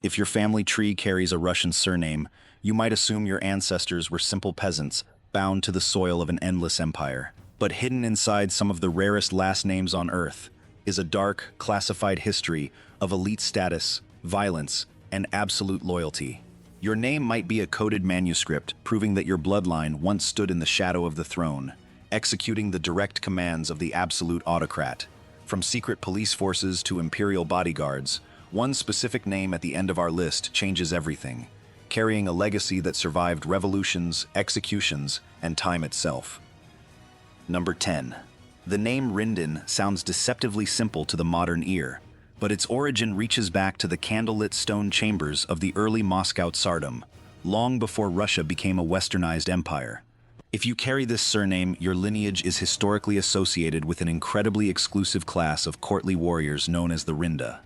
If your family tree carries a Russian surname, you might assume your ancestors were simple peasants, bound to the soil of an endless empire. But hidden inside some of the rarest last names on Earth is a dark, classified history of elite status, violence, and absolute loyalty. Your name might be a coded manuscript proving that your bloodline once stood in the shadow of the throne, executing the direct commands of the absolute autocrat. From secret police forces to imperial bodyguards, one specific name at the end of our list changes everything, carrying a legacy that survived revolutions, executions, and time itself. Number 10. The name Rindin sounds deceptively simple to the modern ear, but its origin reaches back to the candlelit stone chambers of the early Moscow Tsardom, long before Russia became a westernized empire. If you carry this surname, your lineage is historically associated with an incredibly exclusive class of courtly warriors known as the Rinda.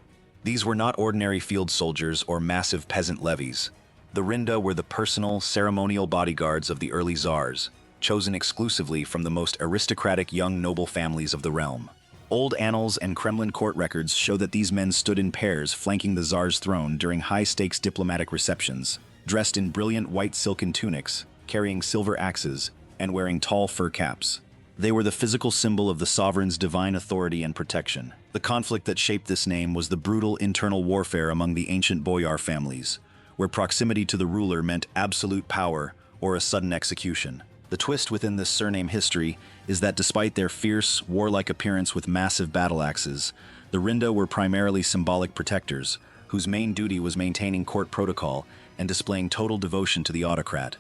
These were not ordinary field soldiers or massive peasant levies. The Rinda were the personal, ceremonial bodyguards of the early czars, chosen exclusively from the most aristocratic young noble families of the realm. Old annals and Kremlin court records show that these men stood in pairs flanking the czar's throne during high-stakes diplomatic receptions, dressed in brilliant white silken tunics, carrying silver axes, and wearing tall fur caps. They were the physical symbol of the sovereign's divine authority and protection. The conflict that shaped this name was the brutal internal warfare among the ancient boyar families, where proximity to the ruler meant absolute power or a sudden execution. The twist within this surname history is that despite their fierce, warlike appearance with massive battle axes, the Rinda were primarily symbolic protectors, whose main duty was maintaining court protocol and displaying total devotion to the autocrat.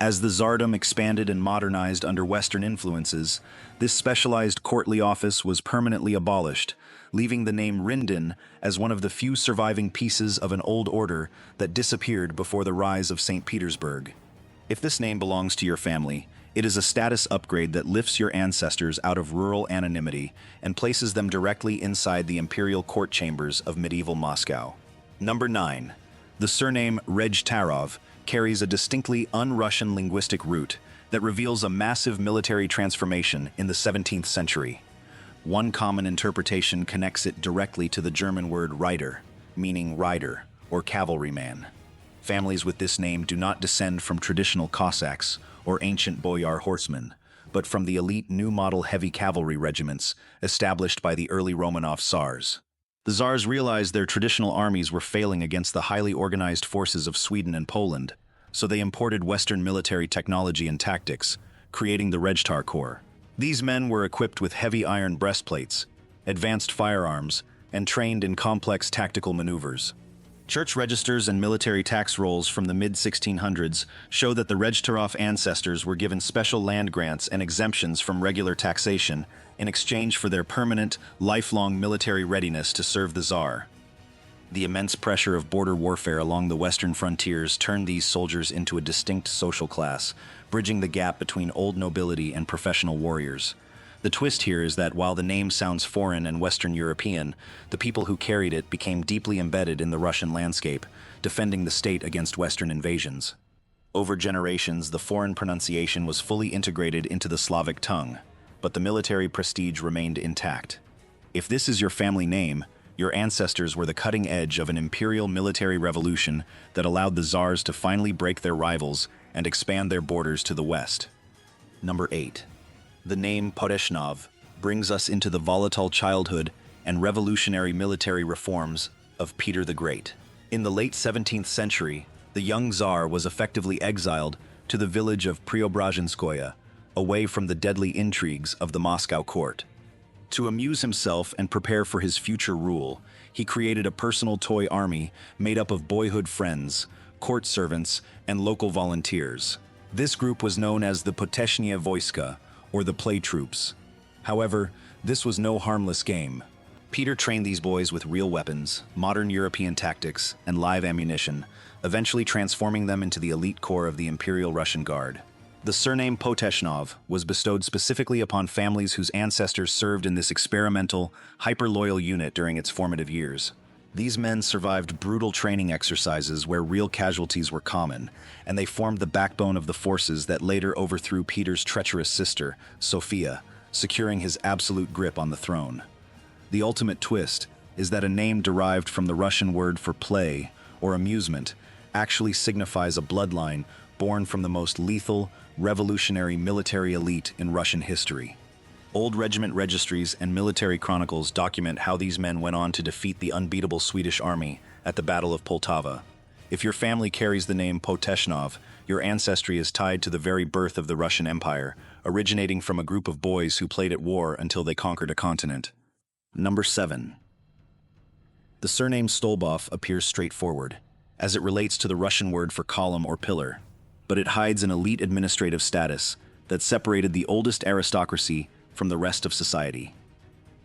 As the Tsardom expanded and modernized under Western influences, this specialized courtly office was permanently abolished, leaving the name Rindin as one of the few surviving pieces of an old order that disappeared before the rise of St. Petersburg. If this name belongs to your family, it is a status upgrade that lifts your ancestors out of rural anonymity and places them directly inside the imperial court chambers of medieval Moscow. Number 9. The surname Rejtarov carries a distinctly un-Russian linguistic root that reveals a massive military transformation in the 17th century. One common interpretation connects it directly to the German word Reiter, meaning rider or cavalryman. Families with this name do not descend from traditional Cossacks or ancient boyar horsemen, but from the elite new model heavy cavalry regiments established by the early Romanov Tsars. The Tsars realized their traditional armies were failing against the highly organized forces of Sweden and Poland, so they imported Western military technology and tactics, creating the Rejtar Corps. These men were equipped with heavy iron breastplates, advanced firearms, and trained in complex tactical maneuvers. Church registers and military tax rolls from the mid-1600s show that the Rejtarov ancestors were given special land grants and exemptions from regular taxation in exchange for their permanent, lifelong military readiness to serve the Tsar. The immense pressure of border warfare along the western frontiers turned these soldiers into a distinct social class, bridging the gap between old nobility and professional warriors. The twist here is that while the name sounds foreign and Western European, the people who carried it became deeply embedded in the Russian landscape, defending the state against Western invasions. Over generations, the foreign pronunciation was fully integrated into the Slavic tongue, but the military prestige remained intact. If this is your family name, your ancestors were the cutting edge of an imperial military revolution that allowed the Tsars to finally break their rivals and expand their borders to the west. Number 8. The name Podeshnov brings us into the volatile childhood and revolutionary military reforms of Peter the Great. In the late 17th century, the young Tsar was effectively exiled to the village of Preobrazhenskoye, away from the deadly intrigues of the Moscow court. To amuse himself and prepare for his future rule, he created a personal toy army made up of boyhood friends, court servants, and local volunteers. This group was known as the Poteshnie Voiska, or the play troops. However, this was no harmless game. Peter trained these boys with real weapons, modern European tactics, and live ammunition, eventually transforming them into the elite corps of the Imperial Russian Guard. The surname Poteshnov was bestowed specifically upon families whose ancestors served in this experimental, hyper-loyal unit during its formative years. These men survived brutal training exercises where real casualties were common, and they formed the backbone of the forces that later overthrew Peter's treacherous sister, Sophia, securing his absolute grip on the throne. The ultimate twist is that a name derived from the Russian word for play, or amusement, actually signifies a bloodline born from the most lethal, revolutionary military elite in Russian history. Old regiment registries and military chronicles document how these men went on to defeat the unbeatable Swedish army at the Battle of Poltava. If your family carries the name Poteshnov, your ancestry is tied to the very birth of the Russian Empire, originating from a group of boys who played at war until they conquered a continent. Number 7. The surname Stolbov appears straightforward, as it relates to the Russian word for column or pillar, but it hides an elite administrative status that separated the oldest aristocracy from the rest of society.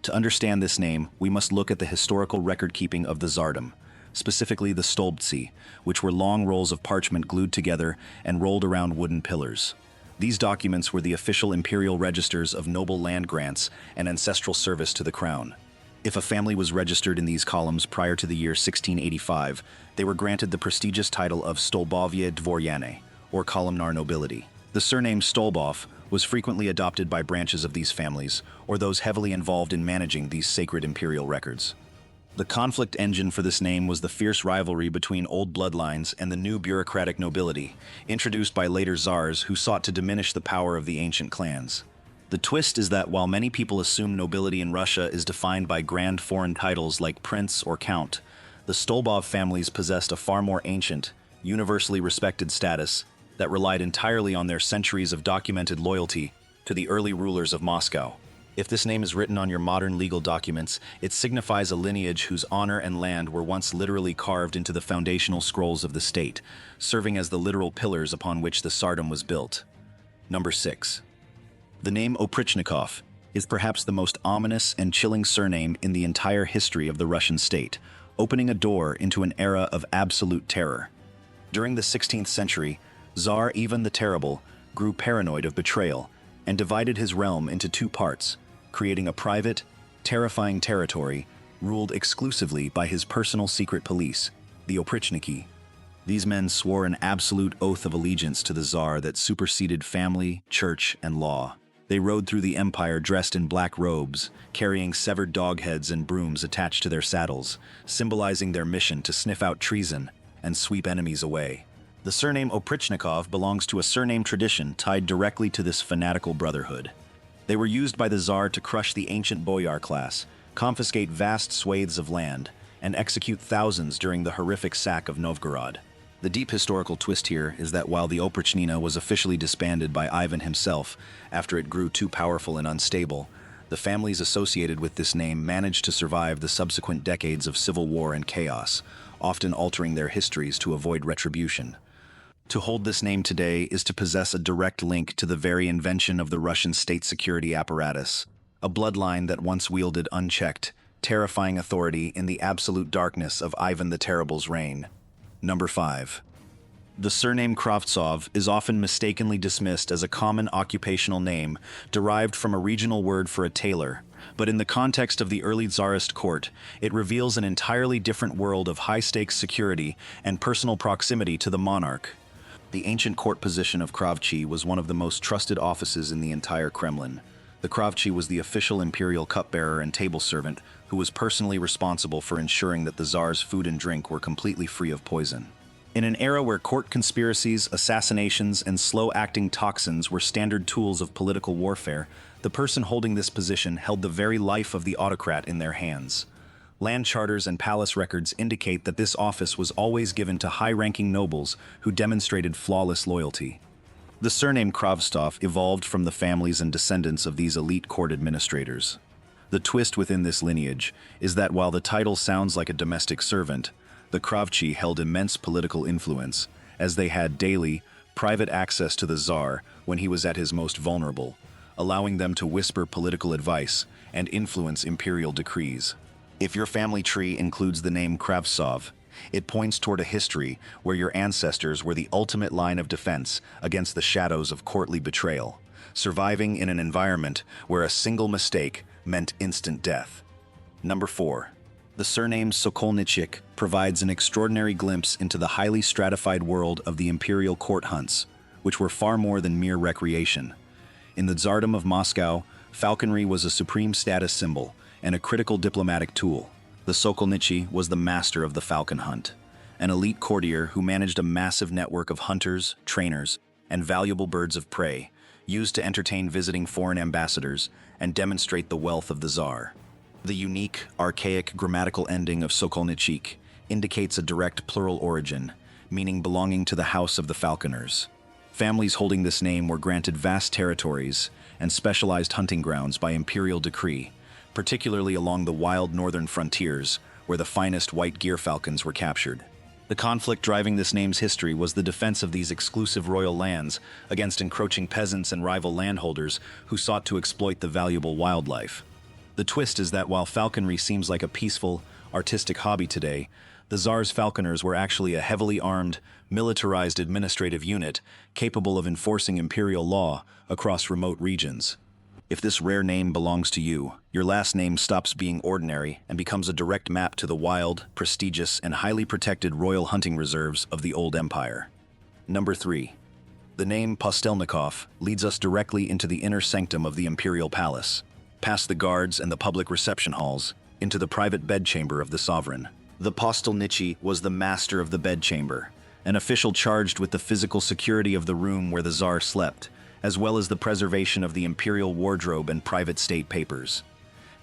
To understand this name, we must look at the historical record-keeping of the Tsardom, specifically the stolbtsi, which were long rolls of parchment glued together and rolled around wooden pillars. These documents were the official imperial registers of noble land grants and ancestral service to the crown. If a family was registered in these columns prior to the year 1685, they were granted the prestigious title of Stolbovye Dvoryane, or columnar nobility. The surname Stolbov was frequently adopted by branches of these families, or those heavily involved in managing these sacred imperial records. The conflict engine for this name was the fierce rivalry between old bloodlines and the new bureaucratic nobility, introduced by later czars who sought to diminish the power of the ancient clans. The twist is that while many people assume nobility in Russia is defined by grand foreign titles like prince or count, the Stolbov families possessed a far more ancient, universally respected status that relied entirely on their centuries of documented loyalty to the early rulers of Moscow. If this name is written on your modern legal documents, it signifies a lineage whose honor and land were once literally carved into the foundational scrolls of the state, serving as the literal pillars upon which the Tsardom was built. Number 6. The name Oprichnikov is perhaps the most ominous and chilling surname in the entire history of the Russian state, opening a door into an era of absolute terror. During the 16th century, Tsar Ivan the Terrible grew paranoid of betrayal and divided his realm into two parts, creating a private, terrifying territory ruled exclusively by his personal secret police, the Oprichniki. These men swore an absolute oath of allegiance to the Tsar that superseded family, church, and law. They rode through the empire dressed in black robes, carrying severed dog heads and brooms attached to their saddles, symbolizing their mission to sniff out treason and sweep enemies away. The surname Oprichnikov belongs to a surname tradition tied directly to this fanatical brotherhood. They were used by the Tsar to crush the ancient boyar class, confiscate vast swathes of land, and execute thousands during the horrific sack of Novgorod. The deep historical twist here is that while the Oprichnina was officially disbanded by Ivan himself after it grew too powerful and unstable, the families associated with this name managed to survive the subsequent decades of civil war and chaos, often altering their histories to avoid retribution. To hold this name today is to possess a direct link to the very invention of the Russian state security apparatus, a bloodline that once wielded unchecked, terrifying authority in the absolute darkness of Ivan the Terrible's reign. Number 5. The surname Kravtsov is often mistakenly dismissed as a common occupational name derived from a regional word for a tailor, but in the context of the early Tsarist court, it reveals an entirely different world of high-stakes security and personal proximity to the monarch. The ancient court position of Kravchi was one of the most trusted offices in the entire Kremlin. The Kravchi was the official imperial cupbearer and table servant who was personally responsible for ensuring that the Tsar's food and drink were completely free of poison. In an era where court conspiracies, assassinations, and slow-acting toxins were standard tools of political warfare, the person holding this position held the very life of the autocrat in their hands. Land charters and palace records indicate that this office was always given to high-ranking nobles who demonstrated flawless loyalty. The surname Kravtsov evolved from the families and descendants of these elite court administrators. The twist within this lineage is that while the title sounds like a domestic servant, the Kravchi held immense political influence, as they had daily, private access to the Tsar when he was at his most vulnerable, allowing them to whisper political advice and influence imperial decrees. If your family tree includes the name Kravtsov, it points toward a history where your ancestors were the ultimate line of defense against the shadows of courtly betrayal, surviving in an environment where a single mistake meant instant death. Number 4. The surname Sokolnichik provides an extraordinary glimpse into the highly stratified world of the imperial court hunts, which were far more than mere recreation. In the Tsardom of Moscow, falconry was a supreme status symbol and a critical diplomatic tool. The Sokolnichi was the master of the falcon hunt. an elite courtier who managed a massive network of hunters, trainers, and valuable birds of prey, used to entertain visiting foreign ambassadors and demonstrate the wealth of the Tsar. The unique, archaic grammatical ending of Sokolnichik indicates a direct plural origin, meaning belonging to the House of the Falconers. Families holding this name were granted vast territories and specialized hunting grounds by imperial decree, particularly along the wild northern frontiers, where the finest white gyrfalcons were captured. The conflict driving this name's history was the defense of these exclusive royal lands against encroaching peasants and rival landholders who sought to exploit the valuable wildlife. The twist is that while falconry seems like a peaceful, artistic hobby today, the Tsar's falconers were actually a heavily armed, militarized administrative unit capable of enforcing imperial law across remote regions. If this rare name belongs to you, your last name stops being ordinary and becomes a direct map to the wild, prestigious, and highly protected royal hunting reserves of the old empire. Number 3. The name Postelnikov leads us directly into the inner sanctum of the imperial palace, past the guards and the public reception halls, into the private bedchamber of the sovereign. The postelnichi was the master of the bedchamber, an official charged with the physical security of the room where the Tsar slept, as well as the preservation of the imperial wardrobe and private state papers.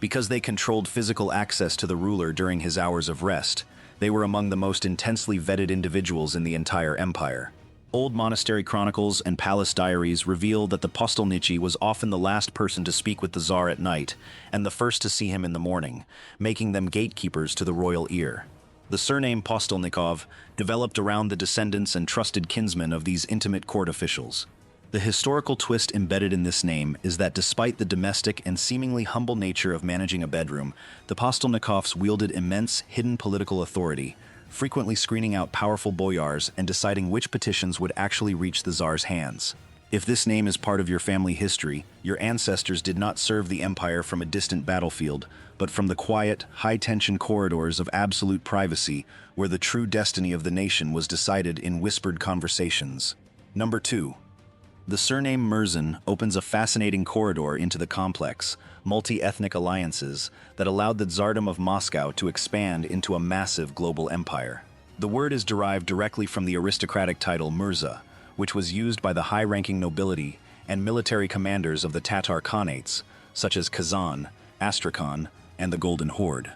Because they controlled physical access to the ruler during his hours of rest, they were among the most intensely vetted individuals in the entire empire. Old monastery chronicles and palace diaries reveal that the postelnichi was often the last person to speak with the Tsar at night and the first to see him in the morning, making them gatekeepers to the royal ear. The surname Postelnikov developed around the descendants and trusted kinsmen of these intimate court officials. The historical twist embedded in this name is that despite the domestic and seemingly humble nature of managing a bedroom, the Postelnikovs wielded immense hidden political authority, frequently screening out powerful boyars and deciding which petitions would actually reach the Tsar's hands. If this name is part of your family history, your ancestors did not serve the empire from a distant battlefield, but from the quiet, high-tension corridors of absolute privacy where the true destiny of the nation was decided in whispered conversations. Number 2. The surname Murzin opens a fascinating corridor into the complex, multi-ethnic alliances that allowed the Tsardom of Moscow to expand into a massive global empire. The word is derived directly from the aristocratic title Mirza, which was used by the high-ranking nobility and military commanders of the Tatar Khanates, such as Kazan, Astrakhan, and the Golden Horde.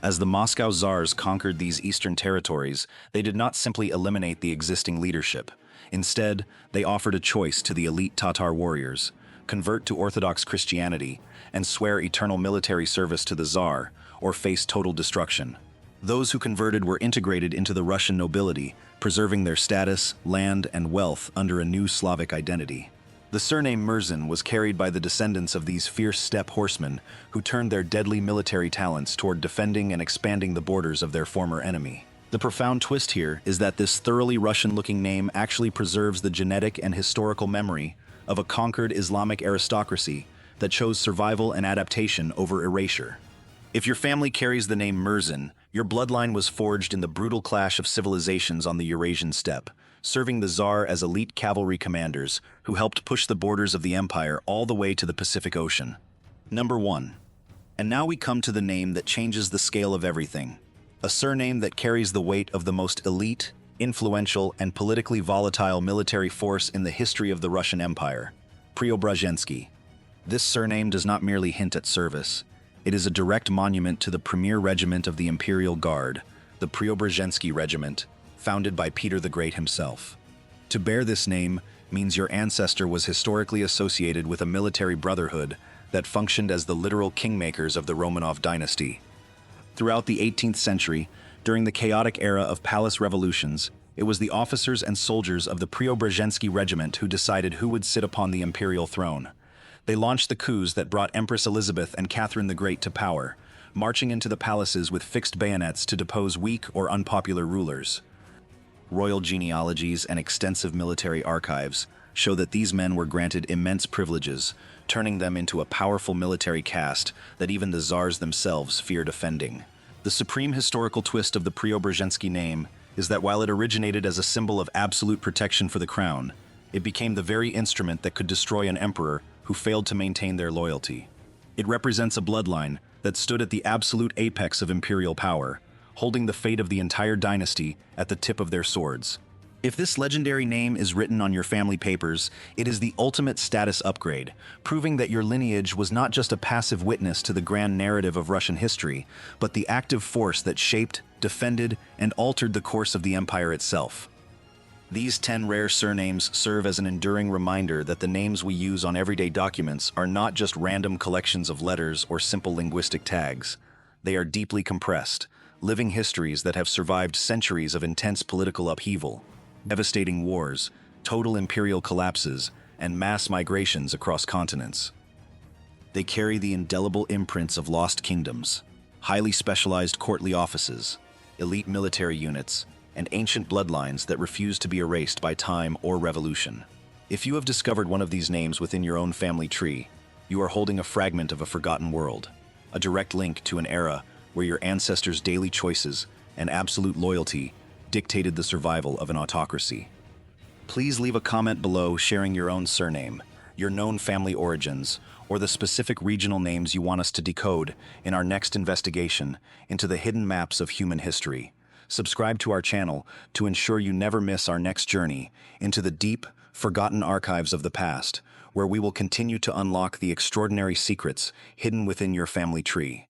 As the Moscow Tsars conquered these eastern territories, they did not simply eliminate the existing leadership. Instead, they offered a choice to the elite Tatar warriors: convert to Orthodox Christianity and swear eternal military service to the Tsar, or face total destruction. Those who converted were integrated into the Russian nobility, preserving their status, land, and wealth under a new Slavic identity. The surname Murzin was carried by the descendants of these fierce steppe horsemen who turned their deadly military talents toward defending and expanding the borders of their former enemy. The profound twist here is that this thoroughly Russian-looking name actually preserves the genetic and historical memory of a conquered Islamic aristocracy that chose survival and adaptation over erasure. If your family carries the name Murzin, your bloodline was forged in the brutal clash of civilizations on the Eurasian steppe, serving the Tsar as elite cavalry commanders who helped push the borders of the empire all the way to the Pacific Ocean. Number 1. And now we come to the name that changes the scale of everything. A surname that carries the weight of the most elite, influential, and politically volatile military force in the history of the Russian Empire, Preobrazhensky. This surname does not merely hint at service. It is a direct monument to the premier regiment of the Imperial Guard, the Preobrazhensky Regiment, founded by Peter the Great himself. To bear this name means your ancestor was historically associated with a military brotherhood that functioned as the literal kingmakers of the Romanov dynasty. Throughout the 18th century, during the chaotic era of palace revolutions, it was the officers and soldiers of the Preobrazhensky Regiment who decided who would sit upon the imperial throne. They launched the coups that brought Empress Elizabeth and Catherine the Great to power, marching into the palaces with fixed bayonets to depose weak or unpopular rulers. Royal genealogies and extensive military archives show that these men were granted immense privileges, turning them into a powerful military caste that even the Tsars themselves feared offending. The supreme historical twist of the Preobrazhensky name is that while it originated as a symbol of absolute protection for the crown, it became the very instrument that could destroy an emperor who failed to maintain their loyalty. It represents a bloodline that stood at the absolute apex of imperial power, holding the fate of the entire dynasty at the tip of their swords. If this legendary name is written on your family papers, it is the ultimate status upgrade, proving that your lineage was not just a passive witness to the grand narrative of Russian history, but the active force that shaped, defended, and altered the course of the empire itself. These 10 rare surnames serve as an enduring reminder that the names we use on everyday documents are not just random collections of letters or simple linguistic tags. They are deeply compressed, living histories that have survived centuries of intense political upheaval, devastating wars, total imperial collapses, and mass migrations across continents. They carry the indelible imprints of lost kingdoms, highly specialized courtly offices, elite military units, and ancient bloodlines that refuse to be erased by time or revolution. If you have discovered one of these names within your own family tree, you are holding a fragment of a forgotten world, a direct link to an era where your ancestors' daily choices and absolute loyalty dictated the survival of an autocracy. Please leave a comment below sharing your own surname, your known family origins, or the specific regional names you want us to decode in our next investigation into the hidden maps of human history. Subscribe to our channel to ensure you never miss our next journey into the deep, forgotten archives of the past, where we will continue to unlock the extraordinary secrets hidden within your family tree.